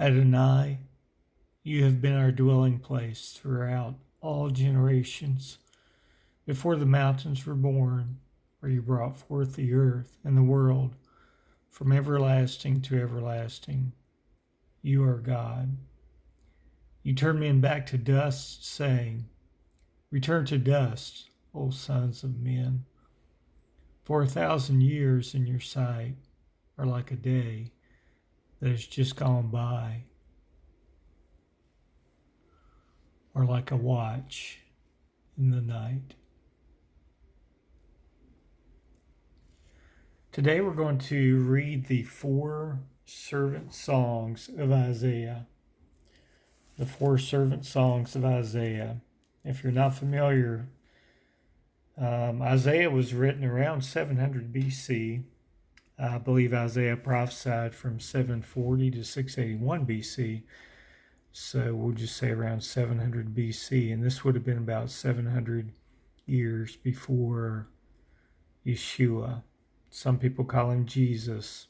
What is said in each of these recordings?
Adonai, you have been our dwelling place throughout all generations. Before the mountains were born, or you brought forth the earth and the world, from everlasting to everlasting, you are God. You turned men back to dust, saying, return to dust, O sons of men. For 1,000 years in your sight are like a day that has just gone by, or like a watch in the night. Today we're going to read the 4 servant songs of Isaiah. The 4 servant songs of Isaiah. If you're not familiar, Isaiah was written around 700 BC. I believe Isaiah prophesied from 740 to 681 BC. So we'll just say around 700 BC. And this would have been about 700 years before Yeshua. Some people call him Jesus.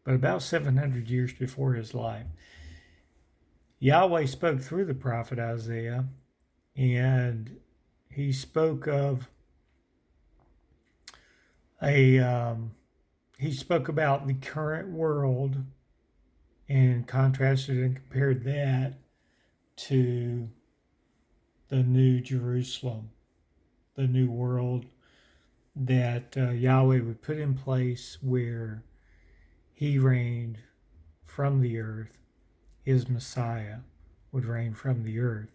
But about 700 years before his life. Yahweh spoke through the prophet Isaiah. And he spoke of he spoke about the current world and contrasted and compared that to the new Jerusalem, the new world that Yahweh would put in place where he reigned from the earth. His Messiah would reign from the earth.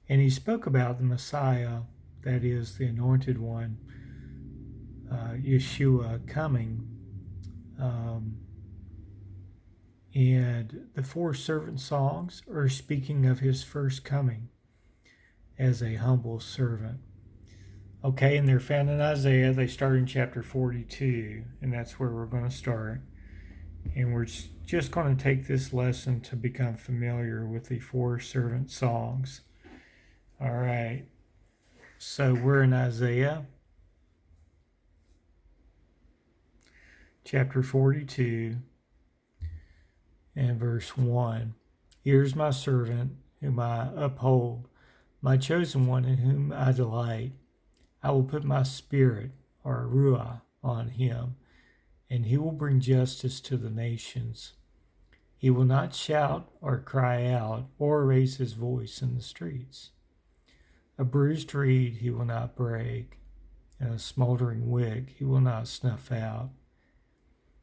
And he spoke about the Messiah, that is the anointed one, Yeshua, coming. And the 4 servant songs are speaking of his first coming as a humble servant. Okay, and they're found in Isaiah. They start in chapter 42, and that's where we're going to start. And we're just going to take this lesson to become familiar with the 4 servant songs. All right, so we're in Isaiah chapter 42 and verse 1. Here's my servant whom I uphold, my chosen one in whom I delight. I will put my spirit, or Ruah, on him, and he will bring justice to the nations. He will not shout or cry out or raise his voice in the streets. A bruised reed he will not break, and a smoldering wick he will not snuff out.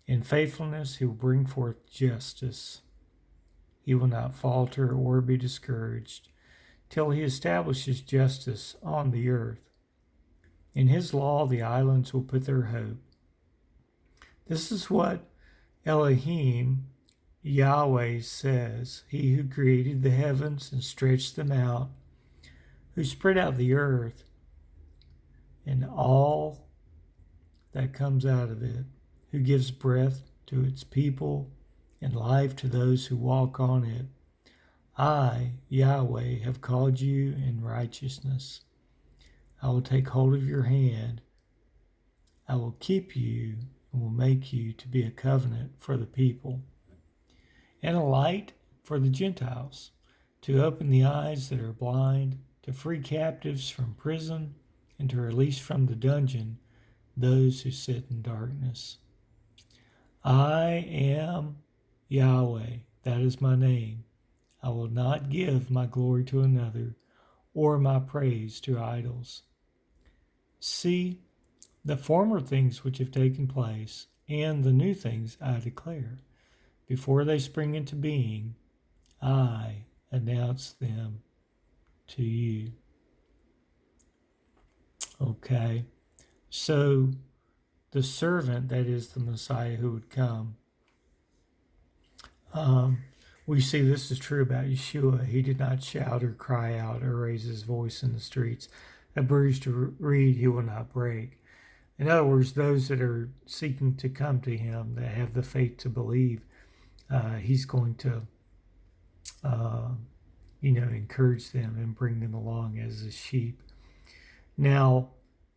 In faithfulness he will bring forth justice. He will not falter or be discouraged till he establishes justice on the earth. In his law the islands will put their hope. This is what Elohim, Yahweh, says, he who created the heavens and stretched them out, who spread out the earth and all that comes out of it, who gives breath to its people and life to those who walk on it. I, Yahweh, have called you in righteousness. I will take hold of your hand. I will keep you and will make you to be a covenant for the people and a light for the Gentiles, to open the eyes that are blind, to free captives from prison, and to release from the dungeon those who sit in darkness. I am Yahweh, that is my name. I will not give my glory to another, or my praise to idols. See, the former things which have taken place, and the new things I declare. Before they spring into being, I announce them to you. Okay, so the servant, that is the Messiah who would come, we see this is true about Yeshua. He did not shout or cry out or raise his voice in the streets. A bruised reed he will not break. In other words, those that are seeking to come to him, that have the faith to believe, he's going to, encourage them and bring them along as a sheep. Now,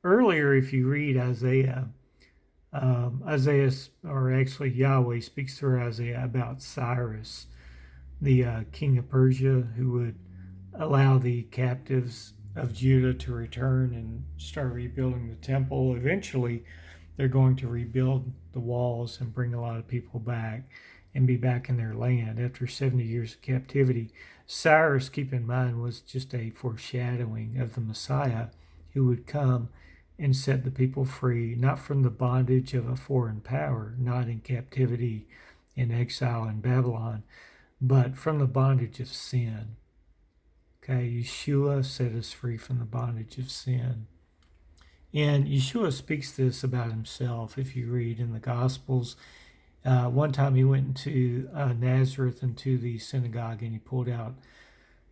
earlier, if you read Isaiah, Yahweh speaks through Isaiah about Cyrus, the king of Persia, who would allow the captives of Judah to return and start rebuilding the temple. Eventually, they're going to rebuild the walls and bring a lot of people back and be back in their land after 70 years of captivity. Cyrus, keep in mind, was just a foreshadowing of the Messiah who would come and set the people free, not from the bondage of a foreign power, not in captivity in exile in Babylon, but from the bondage of sin. Okay, Yeshua set us free from the bondage of sin. And Yeshua speaks this about himself if you read in the Gospels. One time he went into Nazareth, into the synagogue, and he pulled out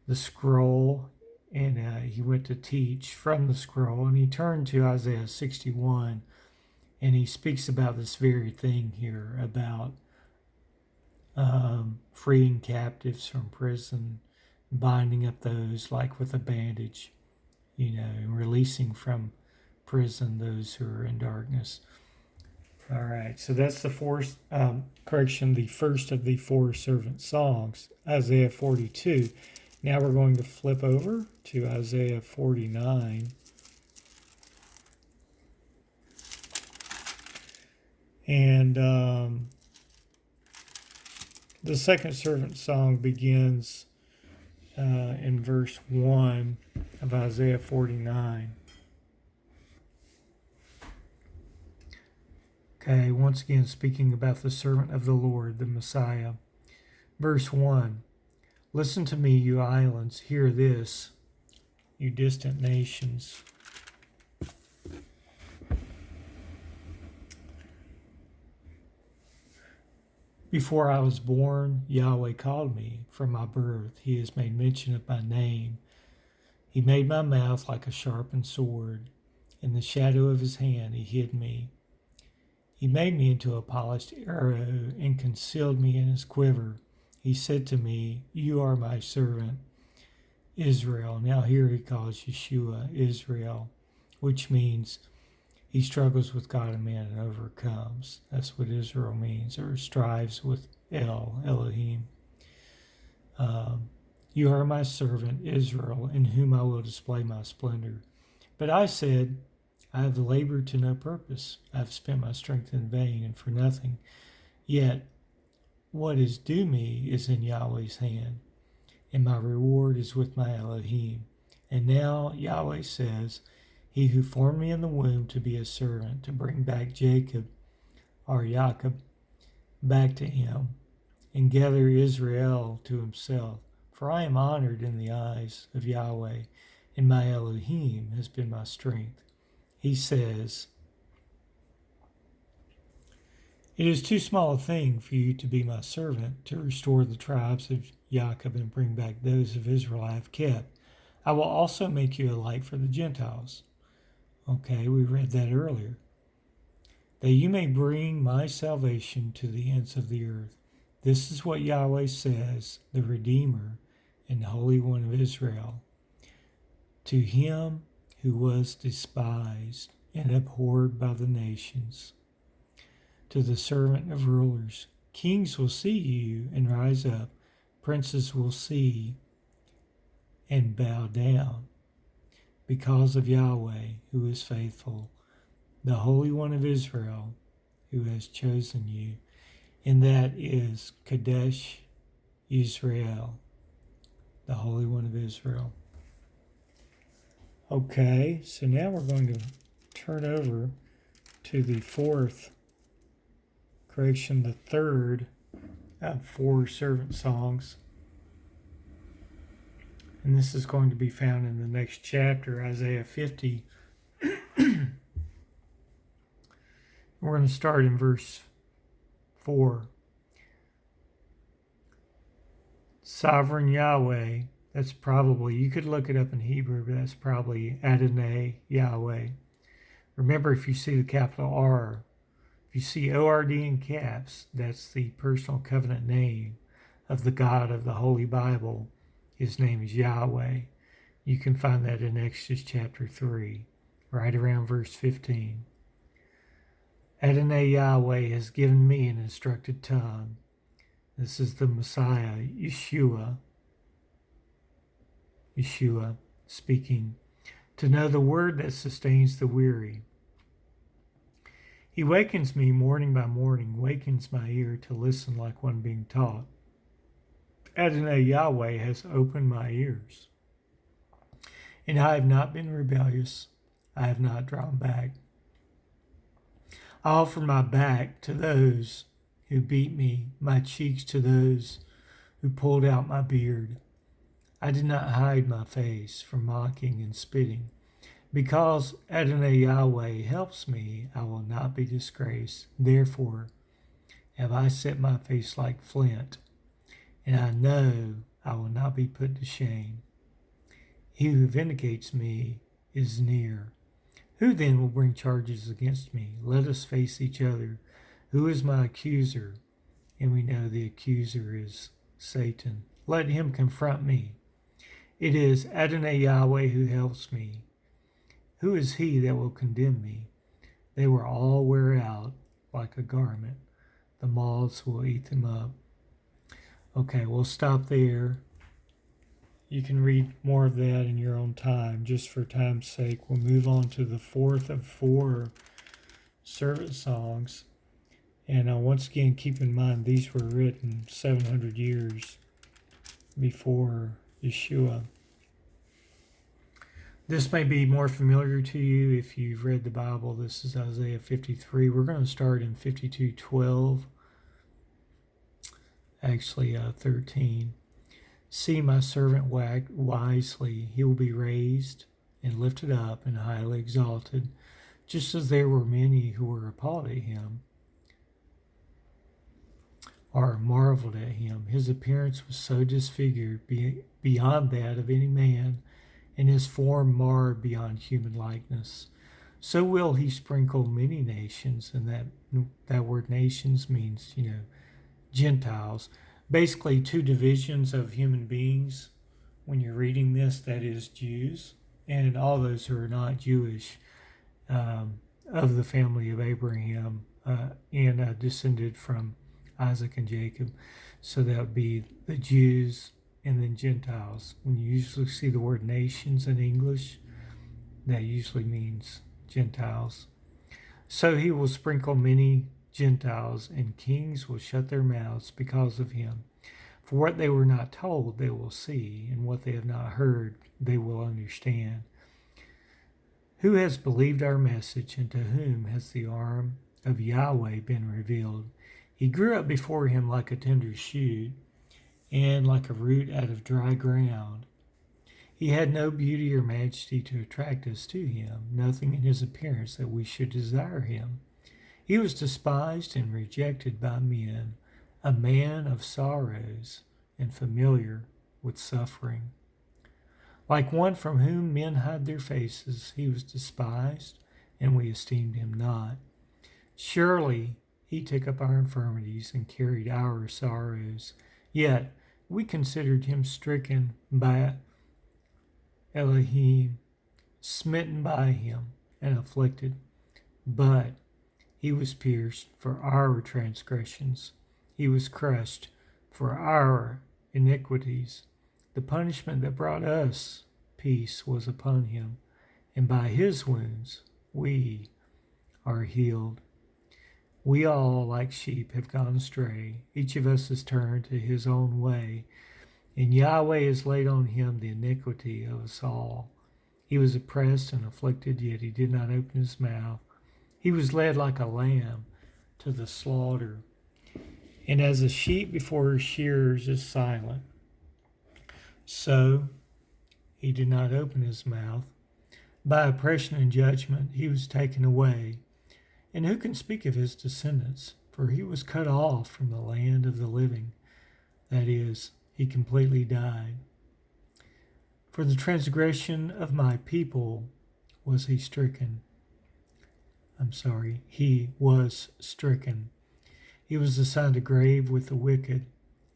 the scroll, and he went to teach from the scroll. And he turned to Isaiah 61, and he speaks about this very thing here, about freeing captives from prison, binding up those like with a bandage, and releasing from prison those who are in darkness. All right, so that's the first of the four servant songs, Isaiah 42. Now we're going to flip over to Isaiah 49. And the second servant song begins in verse 1 of Isaiah 49. Okay, once again speaking about the servant of the Lord, the Messiah. Verse 1, listen to me, you islands, hear this, you distant nations. Before I was born, Yahweh called me. From my birth, he has made mention of my name. He made my mouth like a sharpened sword. In the shadow of his hand, he hid me. He made me into a polished arrow and concealed me in his quiver. He said to me, you are my servant, Israel. Now here he calls Yeshua Israel, which means he struggles with God and man and overcomes. That's what Israel means, or strives with Elohim. You are my servant, Israel, in whom I will display my splendor. But I said, I have labored to no purpose. I have spent my strength in vain and for nothing. Yet what is due me is in Yahweh's hand, and my reward is with my Elohim. And now Yahweh says, he who formed me in the womb to be a servant, to bring back Jacob, or Jacob, back to him, and gather Israel to himself. For I am honored in the eyes of Yahweh, and my Elohim has been my strength. He says, it is too small a thing for you to be my servant, to restore the tribes of Jacob and bring back those of Israel I have kept. I will also make you a light for the Gentiles. Okay, we read that earlier. That you may bring my salvation to the ends of the earth. This is what Yahweh says, the Redeemer and the Holy One of Israel. To him who was despised and abhorred by the nations, to the servant of rulers, kings will see you and rise up, princes will see and bow down, because of Yahweh, who is faithful, the Holy One of Israel, who has chosen you. And that is Kadesh Yisrael, the Holy One of Israel. Okay, so now we're going to turn over to the third of four servant songs. And this is going to be found in the next chapter, Isaiah 50. We're going to start in verse 4. Sovereign Yahweh, that's probably, you could look it up in Hebrew, but that's probably Adonai Yahweh. Remember, if you see the capital R, if you see ORD in caps, that's the personal covenant name of the God of the Holy Bible. His name is Yahweh. You can find that in Exodus chapter 3, right around verse 15. Adonai Yahweh has given me an instructed tongue, This is the Messiah, Yeshua speaking. To know the word that sustains the weary. He wakens me morning by morning, wakens my ear to listen like one being taught. Adonai Yahweh has opened my ears. And I have not been rebellious. I have not drawn back. I offer my back to those who beat me, my cheeks to those who pulled out my beard. I did not hide my face from mocking and spitting. Because Adonai Yahweh helps me, I will not be disgraced. Therefore have I set my face like flint, and I know I will not be put to shame. He who vindicates me is near. Who then will bring charges against me? Let us face each other. Who is my accuser? And we know the accuser is Satan. Let him confront me. It is Adonai Yahweh who helps me. Who is he that will condemn me? They will all wear out like a garment. The moths will eat them up. Okay, we'll stop there. You can read more of that in your own time. Just for time's sake, we'll move on to the fourth of 4 servant songs. And once again, keep in mind, these were written 700 years before Yeshua. This may be more familiar to you if you've read the Bible. This is Isaiah 53. We're going to start in 52:12, actually 13. See my servant wisely. He will be raised and lifted up and highly exalted, just as there were many who were appalled at him or marveled at him. His appearance was so disfigured beyond that of any man, and his form marred beyond human likeness. So will he sprinkle many nations, and that word nations means, Gentiles. Basically 2 divisions of human beings when you're reading this, that is Jews and all those who are not Jewish, of the family of Abraham and descended from Isaac and Jacob. So that would be the Jews and then Gentiles. When you usually see the word nations in English, that usually means Gentiles. So he will sprinkle many Gentiles, and kings will shut their mouths because of him. For what they were not told, they will see, and what they have not heard, they will understand. Who has believed our message, and to whom has the arm of Yahweh been revealed? He grew up before him like a tender shoot, and like a root out of dry ground. He had no beauty or majesty to attract us to him, nothing in his appearance that we should desire him. He was despised and rejected by men, a man of sorrows and familiar with suffering. Like one from whom men hide their faces, he was despised, and we esteemed him not. Surely he took up our infirmities and carried our sorrows. Yet we considered him stricken by Elohim, smitten by him, and afflicted. But he was pierced for our transgressions. He was crushed for our iniquities. The punishment that brought us peace was upon him, and by his wounds we are healed. We all, like sheep, have gone astray. Each of us has turned to his own way, and Yahweh has laid on him the iniquity of us all. He was oppressed and afflicted, yet he did not open his mouth. He was led like a lamb to the slaughter, and as a sheep before her shearers is silent, so he did not open his mouth. By oppression and judgment he was taken away. And who can speak of his descendants? For he was cut off from the land of the living. That is, he completely died. For the transgression of my people was he stricken. He was stricken. He was assigned a grave with the wicked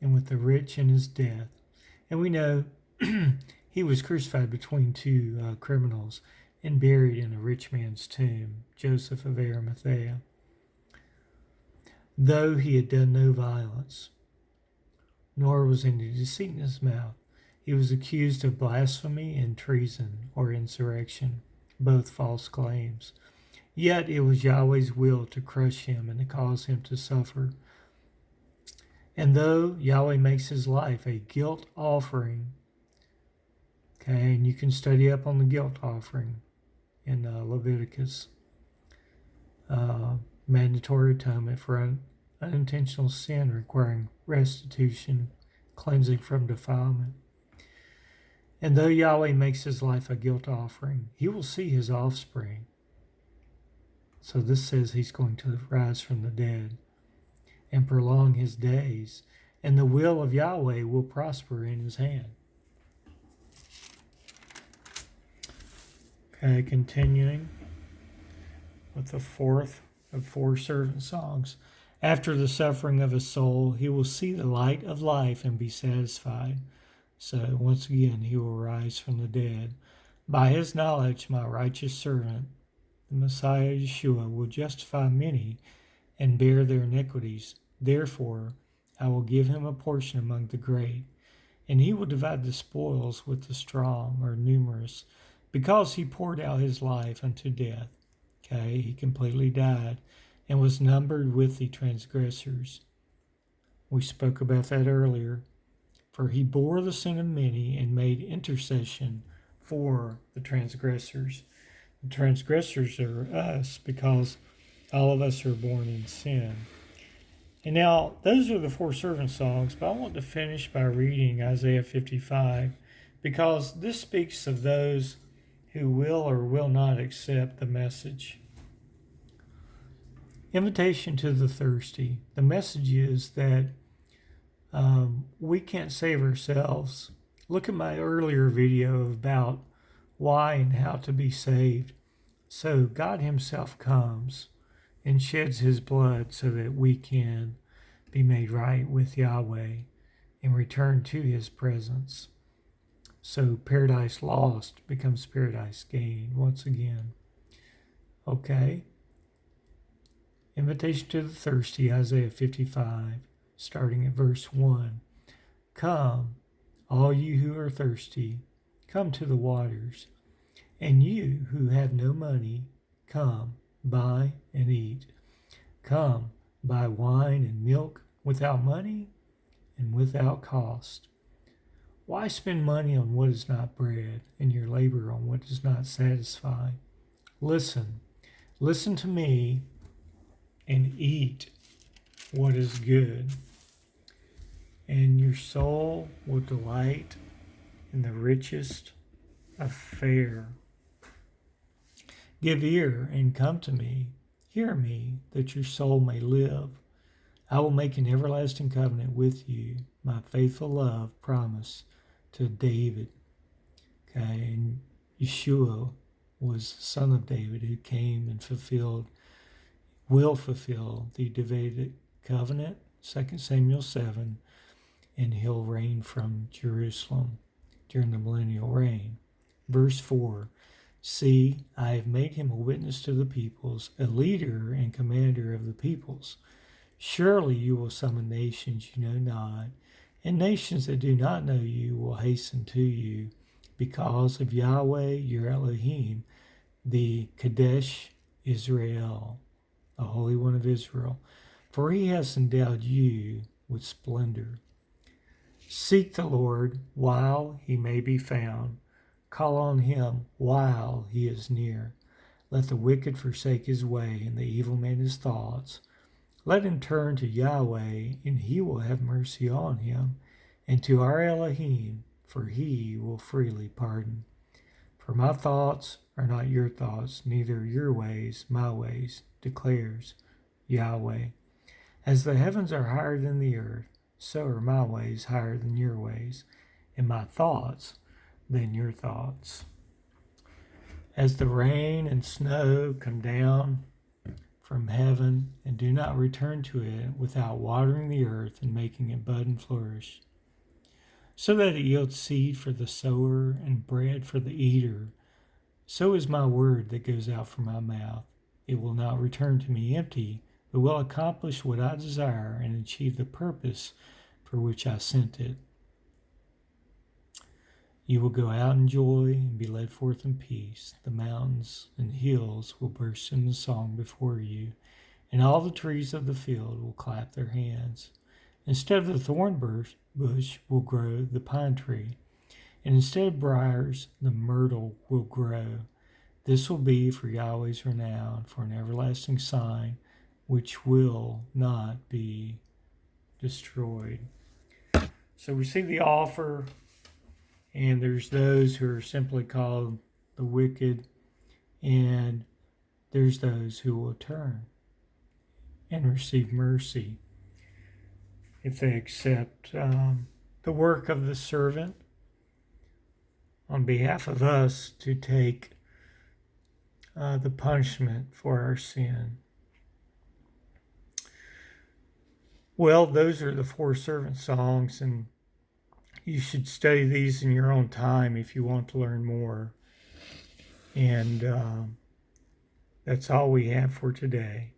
and with the rich in his death. And we know he was crucified between 2 criminals and buried in a rich man's tomb, Joseph of Arimathea. Though he had done no violence, nor was any deceit in his mouth. He was accused of blasphemy and treason or insurrection, both false claims. Yet it was Yahweh's will to crush him and to cause him to suffer. And though Yahweh makes his life a guilt offering, okay, and you can study up on the guilt offering in Leviticus, mandatory atonement for unintentional sin requiring restitution, cleansing from defilement. And though Yahweh makes his life a guilt offering, he will see his offspring. So this says he's going to rise from the dead and prolong his days, and the will of Yahweh will prosper in his hand. Okay, continuing with the fourth of four servant songs. After the suffering of his soul, he will see the light of life and be satisfied. So once again, he will rise from the dead. By his knowledge, my righteous servant, the Messiah Yeshua, will justify many and bear their iniquities. Therefore, I will give him a portion among the great, and he will divide the spoils with the strong or numerous, because he poured out his life unto death. Okay, he completely died and was numbered with the transgressors. We spoke about that earlier. For he bore the sin of many and made intercession for the transgressors. The transgressors are us, because all of us are born in sin. And now, those are the four servant songs, but I want to finish by reading Isaiah 55, because this speaks of those who will or will not accept the message. Invitation to the thirsty. The message is that we can't save ourselves. Look at my earlier video about why and how to be saved. So God himself comes and sheds his blood so that we can be made right with Yahweh and return to his presence. So paradise lost becomes paradise gained once again. Okay. Invitation to the thirsty, Isaiah 55, starting at verse 1. Come, all you who are thirsty, come to the waters. And you who have no money, come, buy and eat. Come, buy wine and milk without money and without cost. Why spend money on what is not bread, and your labor on what does not satisfy? Listen to me, and eat what is good, and your soul will delight in the richest of fare. Give ear and come to me. Hear me, that your soul may live. I will make an everlasting covenant with you, my faithful love promise to David. Okay, and Yeshua was the son of David who came and will fulfill the Davidic covenant, 2 Samuel 7, and he'll reign from Jerusalem during the millennial reign. Verse 4, see, I have made him a witness to the peoples, a leader and commander of the peoples. Surely you will summon nations you know not, and nations that do not know you will hasten to you, because of Yahweh your Elohim, the Kadesh Israel, the Holy One of Israel, for he has endowed you with splendor. Seek the Lord while he may be found. Call on him while he is near. Let the wicked forsake his way, and the evil man his thoughts. Let him turn to Yahweh, and he will have mercy on him, and to our Elohim, for he will freely pardon. For my thoughts are not your thoughts, neither your ways my ways, declares Yahweh. As the heavens are higher than the earth, so are my ways higher than your ways, and my thoughts than your thoughts. As the rain and snow come down from heaven and do not return to it without watering the earth and making it bud and flourish, so that it yields seed for the sower and bread for the eater, so is my word that goes out from my mouth. It will not return to me empty, but will accomplish what I desire and achieve the purpose for which I sent it. You will go out in joy and be led forth in peace. The mountains and hills will burst into song before you, and all the trees of the field will clap their hands. Instead of the thorn bush will grow the pine tree, and instead of briars, the myrtle will grow. This will be for Yahweh's renown, for an everlasting sign which will not be destroyed. So we see the offer, and there's those who are simply called the wicked, and there's those who will turn and receive mercy if they accept the work of the servant on behalf of us to take the punishment for our sin. Well, those are the 4 servant songs, and you should study these in your own time if you want to learn more. And that's all we have for today.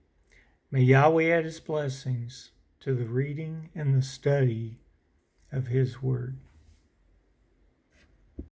May Yahweh add his blessings to the reading and the study of his word.